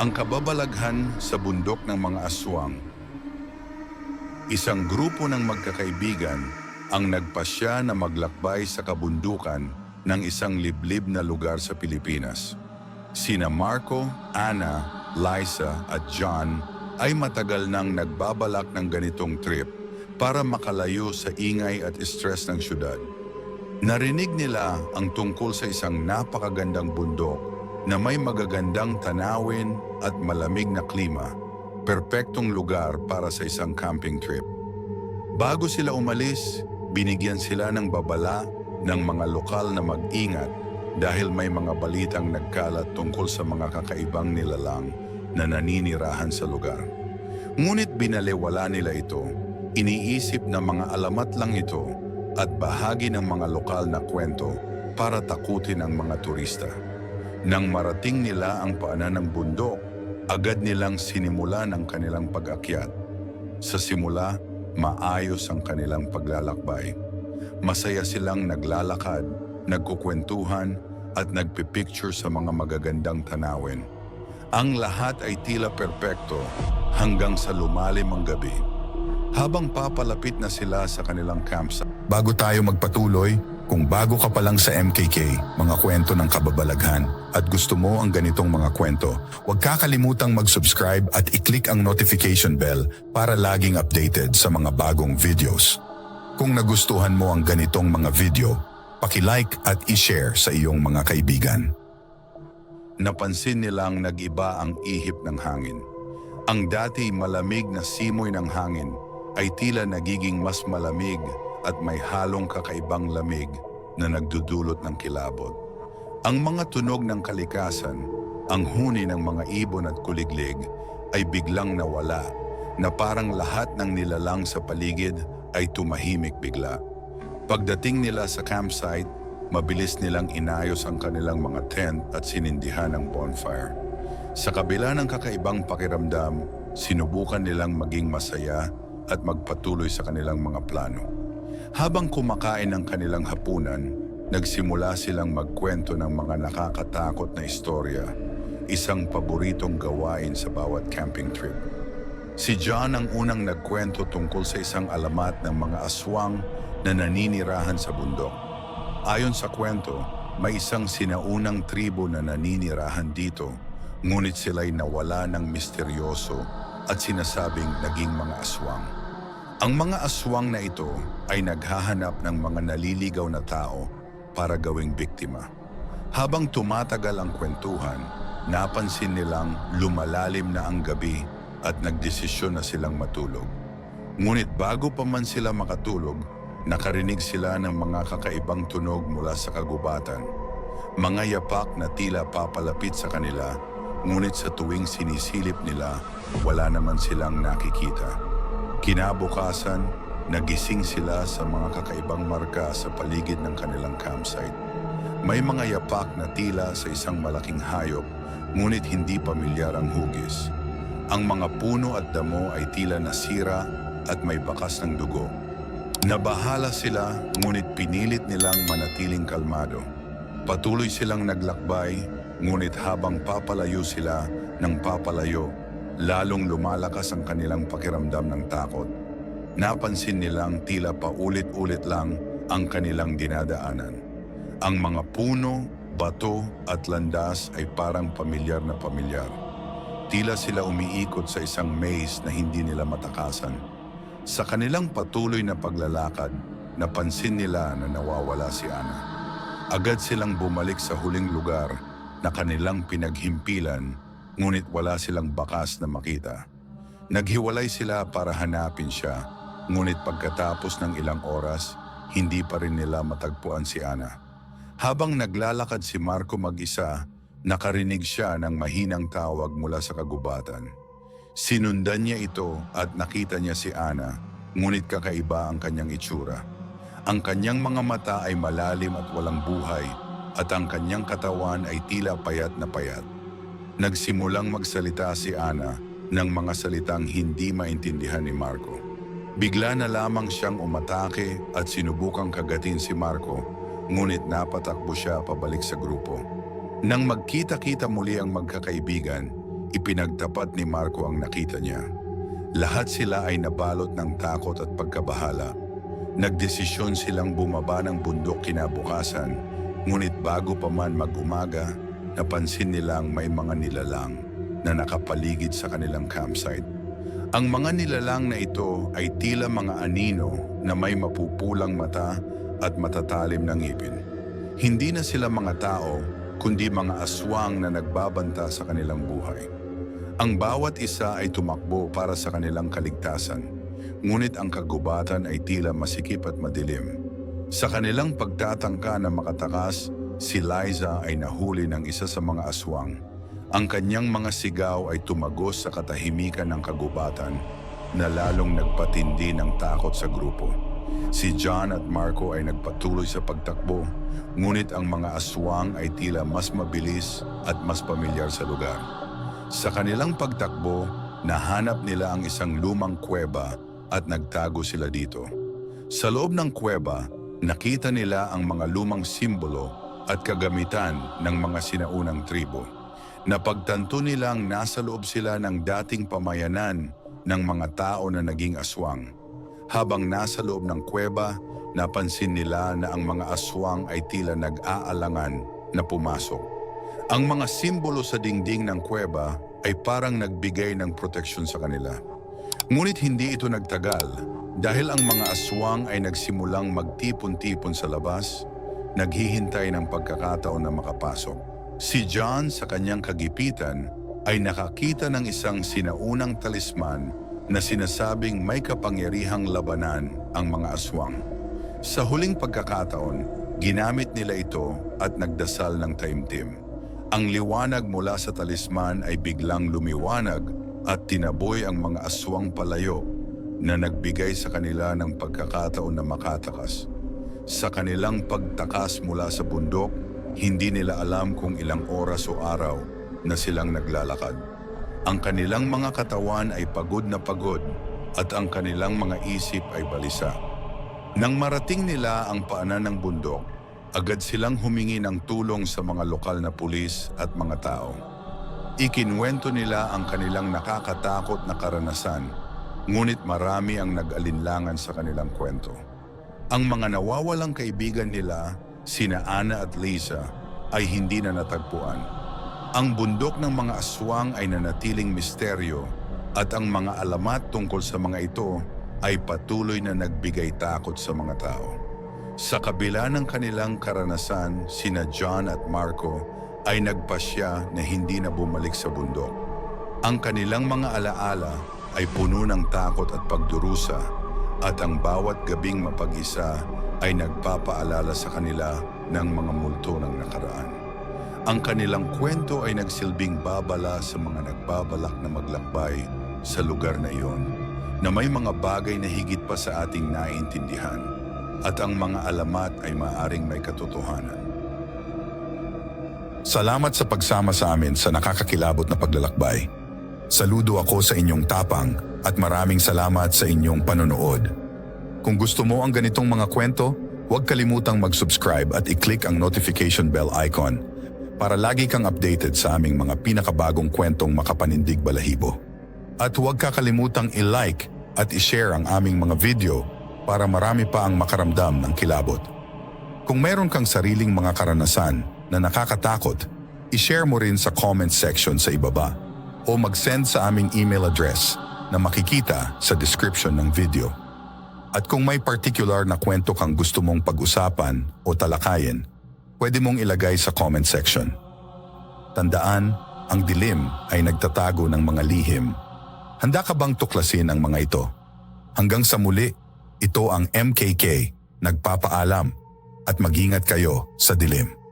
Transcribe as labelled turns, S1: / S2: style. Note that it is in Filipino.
S1: Ang kababalaghan sa bundok ng mga aswang. Isang grupo ng magkakaibigan ang nagpasya na maglakbay sa kabundukan ng isang liblib na lugar sa Pilipinas. Sina Marco, Ana, Liza at John ay matagal nang nagbabalak ng ganitong trip para makalayo sa ingay at stress ng syudad. Narinig nila ang tungkol sa isang napakagandang bundok na may magagandang tanawin at malamig na klima, perpektong lugar para sa isang camping trip. Bago sila umalis, binigyan sila ng babala ng mga lokal na mag-ingat dahil may mga balitang nagkalat tungkol sa mga kakaibang nilalang na naninirahan sa lugar. Ngunit binaliwala nila ito, iniisip na mga alamat lang ito at bahagi ng mga lokal na kwento para takutin ang mga turista. Nang marating nila ang paanan ng bundok, agad nilang sinimula ng kanilang pag-akyat. Sa simula, maayos ang kanilang paglalakbay. Masaya silang naglalakad, nagkukwentuhan at nagpipicture sa mga magagandang tanawin. Ang lahat ay tila perpekto hanggang sa lumalim ang gabi. Habang papalapit na sila sa kanilang campsite.
S2: Bago tayo magpatuloy, kung bago ka pa lang sa MKK, mga kwento ng kababalaghan, at gusto mo ang ganitong mga kwento, huwag kakalimutang mag-subscribe at i-click ang notification bell para laging updated sa mga bagong videos. Kung nagustuhan mo ang ganitong mga video, paki-like at i-share sa iyong mga kaibigan.
S1: Napansin nilang nag-iba ang ihip ng hangin. Ang dati malamig na simoy ng hangin ay tila nagiging mas malamig at may halong kakaibang lamig na nagdudulot ng kilabot. Ang mga tunog ng kalikasan, ang huni ng mga ibon at kuliglig ay biglang nawala na parang lahat ng nilalang sa paligid ay tumahimik bigla. Pagdating nila sa campsite, mabilis nilang inayos ang kanilang mga tent at sinindihan ng bonfire. Sa kabila ng kakaibang pakiramdam, sinubukan nilang maging masaya at magpatuloy sa kanilang mga plano. Habang kumakain ng kanilang hapunan, nagsimula silang magkwento ng mga nakakatakot na istorya, isang paboritong gawain sa bawat camping trip. Si John ang unang nagkwento tungkol sa isang alamat ng mga aswang na naninirahan sa bundok. Ayon sa kwento, may isang sinaunang tribo na naninirahan dito, ngunit sila'y nawala ng misteryoso at sinasabing naging mga aswang. Ang mga aswang na ito ay naghahanap ng mga naliligaw na tao para gawing biktima. Habang tumatagal ang kwentuhan, napansin nilang lumalalim na ang gabi at nagdesisyon na silang matulog. Ngunit bago pa man sila makatulog, nakarinig sila ng mga kakaibang tunog mula sa kagubatan. Mga yapak na tila papalapit sa kanila, ngunit sa tuwing sinisilip nila, wala naman silang nakikita. Kinabukasan, nagising sila sa mga kakaibang marka sa paligid ng kanilang campsite. May mga yapak na tila sa isang malaking hayop, ngunit hindi pamilyar ang hugis. Ang mga puno at damo ay tila nasira at may bakas ng dugo. Nabahala sila, ngunit pinilit nilang manatiling kalmado. Patuloy silang naglakbay, ngunit habang papalayo sila ng papalayo, lalong lumalakas ang kanilang pakiramdam ng takot. Napansin nilang tila paulit-ulit lang ang kanilang dinadaanan. Ang mga puno, bato at landas ay parang pamilyar na pamilyar. Tila sila umiikot sa isang maze na hindi nila matakasan. Sa kanilang patuloy na paglalakad, napansin nila na nawawala si Ana. Agad silang bumalik sa huling lugar na kanilang pinaghimpilan, ngunit wala silang bakas na makita. Naghiwalay sila para hanapin siya, ngunit pagkatapos ng ilang oras, hindi pa rin nila matagpuan si Ana. Habang naglalakad si Marco mag-isa, nakarinig siya ng mahinang tawag mula sa kagubatan. Sinundan niya ito at nakita niya si Ana, ngunit kakaiba ang kanyang itsura. Ang kanyang mga mata ay malalim at walang buhay, at ang kanyang katawan ay tila payat na payat. Nagsimulang magsalita si Ana ng mga salitang hindi maintindihan ni Marco. Bigla na lamang siyang umatake at sinubukang kagatin si Marco, ngunit napatakbo siya pabalik sa grupo. Nang magkita-kita muli ang magkakaibigan, ipinagtapat ni Marco ang nakita niya. Lahat sila ay nabalot ng takot at pagkabahala. Nagdesisyon silang bumaba ng bundok kinabukasan, ngunit bago pa man mag-umaga, napansin nilang may mga nilalang na nakapaligid sa kanilang campsite. Ang mga nilalang na ito ay tila mga anino na may mapupulang mata at matatalim na ngipin. Hindi na sila mga tao, kundi mga aswang na nagbabanta sa kanilang buhay. Ang bawat isa ay tumakbo para sa kanilang kaligtasan, ngunit ang kagubatan ay tila masikip at madilim. Sa kanilang pagtatangka na makatakas, si Liza ay nahuli ng isa sa mga aswang. Ang kanyang mga sigaw ay tumagos sa katahimikan ng kagubatan na lalong nagpatindi ng takot sa grupo. Si John at Marco ay nagpatuloy sa pagtakbo, ngunit ang mga aswang ay tila mas mabilis at mas pamilyar sa lugar. Sa kanilang pagtakbo, nahanap nila ang isang lumang kuweba at nagtago sila dito. Sa loob ng kuweba, nakita nila ang mga lumang simbolo at kagamitan ng mga sinaunang tribo. Napagtanto nilang nasa loob sila ng dating pamayanan ng mga tao na naging aswang. Habang nasa loob ng kuweba, napansin nila na ang mga aswang ay tila nag-aalangan na pumasok. Ang mga simbolo sa dingding ng kuweba ay parang nagbigay ng proteksyon sa kanila. Ngunit hindi ito nagtagal dahil ang mga aswang ay nagsimulang magtipon-tipon sa labas, naghihintay ng pagkakataon na makapasok. Si John sa kanyang kagipitan ay nakakita ng isang sinaunang talisman na sinasabing may kapangyarihang labanan ang mga aswang. Sa huling pagkakataon, ginamit nila ito at nagdasal ng taimtim. Ang liwanag mula sa talisman ay biglang lumiwanag at tinaboy ang mga aswang palayo na nagbigay sa kanila ng pagkakataon na makatakas. Sa kanilang pagtakas mula sa bundok, hindi nila alam kung ilang oras o araw na silang naglalakad. Ang kanilang mga katawan ay pagod na pagod at ang kanilang mga isip ay balisa. Nang marating nila ang paanan ng bundok, agad silang humingi ng tulong sa mga lokal na pulis at mga tao. Ikinwento nila ang kanilang nakakatakot na karanasan, ngunit marami ang nag-alinlangan sa kanilang kwento. Ang mga nawawalang kaibigan nila, sina Ana at Liza, ay hindi na natagpuan. Ang bundok ng mga aswang ay nanatiling misteryo at ang mga alamat tungkol sa mga ito ay patuloy na nagbigay takot sa mga tao. Sa kabila ng kanilang karanasan, sina John at Marco ay nagpasya na hindi na bumalik sa bundok. Ang kanilang mga alaala ay puno ng takot at pagdurusa at ang bawat gabing mapag-isa ay nagpapaalala sa kanila ng mga multo ng nakaraan. Ang kanilang kwento ay nagsilbing babala sa mga nagbabalak na maglakbay sa lugar na iyon, na may mga bagay na higit pa sa ating naiintindihan at ang mga alamat ay maaring may katotohanan.
S2: Salamat sa pagsama sa amin sa nakakakilabot na paglalakbay. Saludo ako sa inyong tapang at maraming salamat sa inyong panonood. Kung gusto mo ang ganitong mga kwento, huwag kalimutang mag-subscribe at i-click ang notification bell icon para lagi kang updated sa aming mga pinakabagong kwentong makapanindig balahibo. At huwag kakalimutang i-like at i-share ang aming mga video para marami pa ang makaramdam ng kilabot. Kung meron kang sariling mga karanasan na nakakatakot, i-share mo rin sa comment section sa ibaba o mag-send sa aming email address na makikita sa description ng video. At kung may particular na kwento kang gusto mong pag-usapan o talakayin, pwede mong ilagay sa comment section. Tandaan, ang dilim ay nagtatago ng mga lihim. Handa ka bang tuklasin ang mga ito? Hanggang sa muli, ito ang MKK, nagpapaalam at mag-ingat kayo sa dilim.